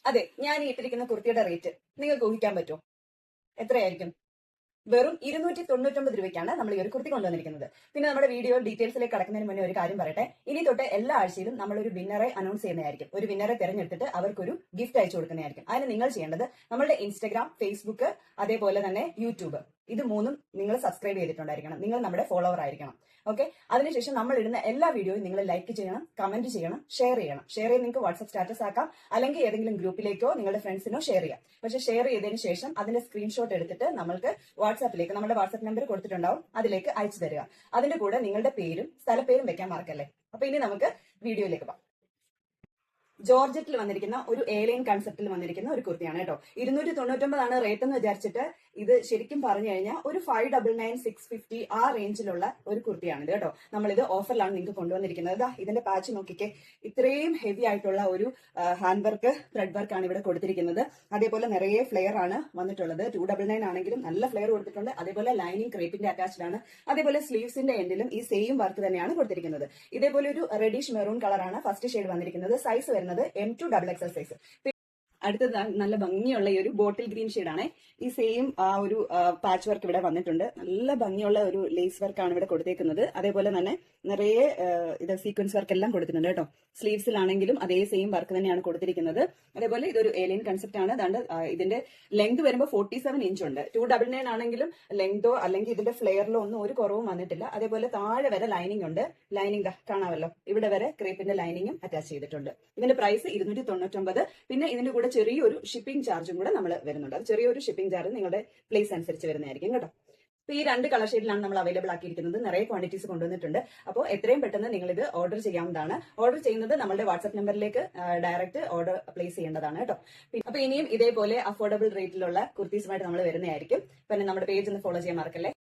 അതെ, ഞാൻ ഈ ഇട്ടിരിക്കുന്ന കുർത്തിയുടെ റേറ്റ് നിങ്ങൾക്ക് ഊഹിക്കാൻ പറ്റുമോ? എത്രയായിരിക്കും? വെറും 299 രൂപയ്ക്കാണ് നമ്മൾ ഈ ഒരു കുർത്തി കൊണ്ടുവന്നിരിക്കുന്നത്. പിന്നെ നമ്മുടെ വീഡിയോ ഡീറ്റെയിൽസിലേക്ക് കടക്കുന്നതിന് മുന്നേ ഒരു കാര്യം പറയട്ടെ. ഇനി തൊട്ട് എല്ലാ ആഴ്ചയിലും നമ്മൾ ഒരു വിന്നറെ അനൗൺസ് ചെയ്യുന്നതായിരിക്കും. ഒരു വിന്നറെ തിരഞ്ഞെടുത്തിട്ട് അവർക്കൊരു ഗിഫ്റ്റ് അയച്ചു കൊടുക്കുന്നതായിരിക്കും. അതിന് നിങ്ങൾ ചെയ്യേണ്ടത് നമ്മളുടെ ഇൻസ്റ്റഗ്രാം, ഫേസ്ബുക്ക്, അതേപോലെ തന്നെ യൂട്യൂബ്, ഇത് മൂന്നും നിങ്ങൾ സബ്സ്ക്രൈബ് ചെയ്തിട്ടുണ്ടായിരിക്കണം. നിങ്ങൾ നമ്മുടെ ഫോളോവർ ആയിരിക്കണം. ഓക്കെ, അതിനുശേഷം നമ്മൾ ഇടുന്ന എല്ലാ വീഡിയോയും നിങ്ങൾ ലൈക്ക് ചെയ്യണം, കമന്റ് ചെയ്യണം, ഷെയർ ചെയ്യണം. ഷെയർ ചെയ്ത് നിങ്ങൾക്ക് വാട്സ്ആപ്പ് സ്റ്റാറ്റസ് ആക്കാം, അല്ലെങ്കിൽ ഏതെങ്കിലും ഗ്രൂപ്പിലേക്കോ നിങ്ങളുടെ ഫ്രണ്ട്സിനോ ഷെയർ ചെയ്യാം. പക്ഷെ ഷെയർ ചെയ്തതിന് ശേഷം അതിന്റെ സ്ക്രീൻഷോട്ട് എടുത്തിട്ട് നമ്മൾക്ക് വാട്സ്ആപ്പിലേക്ക്, നമ്മുടെ വാട്സ്ആപ്പ് നമ്പർ കൊടുത്തിട്ടുണ്ടാവും, അതിലേക്ക് അയച്ചു തരിക. അതിന്റെ കൂടെ നിങ്ങളുടെ പേരും സ്ഥലപ്പേരും വെക്കാൻ മറക്കല്ലേ. അപ്പൊ ഇനി നമുക്ക് വീഡിയോയിലേക്ക് പോകാം. ജോർജറ്റിൽ വന്നിരിക്കുന്ന ഒരു ഏലിയൻ കൺസെപ്റ്റിൽ വന്നിരിക്കുന്ന ഒരു കുർത്തിയാണ് കേട്ടോ. 299 റേറ്റ് എന്ന് വിചാരിച്ചിട്ട് ഇത് ശരിക്കും പറഞ്ഞു കഴിഞ്ഞാൽ ഒരു 599, 650 ആ റേഞ്ചിലുള്ള ഒരു കുർത്തിയാണ് ഇത് കേട്ടോ. നമ്മളിത് ഓഫറിലാണ് നിങ്ങൾക്ക് കൊണ്ടുവന്നിരിക്കുന്നത്. ഇതിന്റെ പാച്ച് നോക്കിക്കേ, ഇത്രയും ഹെവി ആയിട്ടുള്ള ഒരു ഹാൻഡ് വർക്ക്, ത്രെഡ് വർക്ക് ആണ് ഇവിടെ കൊടുത്തിരിക്കുന്നത്. അതേപോലെ നിറയെ ഫ്ലെയർ ആണ് വന്നിട്ടുള്ളത്. 299 ആണെങ്കിലും നല്ല ഫ്ലെയർ കൊടുത്തിട്ടുണ്ട്. അതേപോലെ ലൈനിങ് ക്രേപ്പിന്റെ അറ്റാച്ച്ഡ് ആണ്. അതേപോലെ സ്ലീവ്സിന്റെ എൻഡിലും ഈ സെയിം വർക്ക് തന്നെയാണ് കൊടുത്തിരിക്കുന്നത്. ഇതേപോലെ ഒരു റെഡിഷ് മെറൂൺ കളറാണ് ഫസ്റ്റ് ഷെയ്ഡ് വന്നിരിക്കുന്നത്. സൈസ് വരുന്നത് M2 XXL സൈസ്. അടുത്തത് നല്ല ഭംഗിയുള്ള ഈ ഒരു ബോട്ടിൽ ഗ്രീൻ ഷെയ്ഡാണ്. ഈ സെയിം ആ ഒരു പാച്ച് വർക്ക് ഇവിടെ വന്നിട്ടുണ്ട്. നല്ല ഭംഗിയുള്ള ഒരു ലേസ് വർക്കാണ് ഇവിടെ കൊടുത്തേക്കുന്നത്. അതേപോലെ തന്നെ നിറയെ ഇത് സീക്വൻസ് വർക്ക് എല്ലാം കൊടുത്തിട്ടുണ്ട് കേട്ടോ. സ്ലീവ്സിലാണെങ്കിലും അതേ സെയിം വർക്ക് തന്നെയാണ് കൊടുത്തിരിക്കുന്നത്. അതേപോലെ ഇതൊരു ഏലിയൻ കൺസെപ്റ്റ് ആണ്. അതാണ്ട് ഇതിന്റെ ലെങ്ത് വരുമ്പോൾ 47 ഇഞ്ച് ഉണ്ട്. 299 ആണെങ്കിലും ലെങ്തോ അല്ലെങ്കിൽ ഇതിന്റെ ഫ്ലെയറിലോ ഒന്നും ഒരു കുറവും വന്നിട്ടില്ല. അതേപോലെ താഴെ വരെ ലൈനിങ് ഉണ്ട്. ലൈനിങ് കാണാമല്ലോ, ഇവിടെ വരെ ക്രേപ്പിന്റെ ലൈനിങ്ങും അറ്റാച്ച് ചെയ്തിട്ടുണ്ട്. ഇതിന്റെ പ്രൈസ് 299. പിന്നെ ഇതിന്റെ കൂടെ ചെറിയൊരു ഷിപ്പിംഗ് ചാർജും കൂടെ നമ്മൾ വരുന്നുണ്ട്. അത് ചെറിയൊരു ഷിപ്പിംഗ് ചാർജ് നിങ്ങളുടെ പ്ലേസ് അനുസരിച്ച് വരുന്നതായിരിക്കും കേട്ടോ. അപ്പൊ ഈ 2 കളർ ഷെയ്ഡിലാണ് നമ്മൾ അവൈലബിൾ ആക്കിയിരിക്കുന്നത്. നിറയെ ക്വാണ്ടിറ്റീസ് കൊണ്ടുവന്നിട്ടുണ്ട്. അപ്പോൾ എത്രയും പെട്ടെന്ന് നിങ്ങൾ ഇത് ഓർഡർ ചെയ്യാവുന്നതാണ്. ഓർഡർ ചെയ്യുന്നത് നമ്മുടെ വാട്സ്ആപ്പ് നമ്പറിലേക്ക് ഡയറക്റ്റ് ഓർഡർ പ്ലേസ് ചെയ്യേണ്ടതാണ് കേട്ടോ. അപ്പൊ ഇനിയും ഇതേപോലെ അഫോർഡബിൾ റേറ്റിലുള്ള കുർത്തീസുമായിട്ട് നമ്മൾ വരുന്നതായിരിക്കും. പിന്നെ നമ്മുടെ പേജ് ഒന്ന് ഫോളോ ചെയ്യാൻ മറക്കല്ലേ.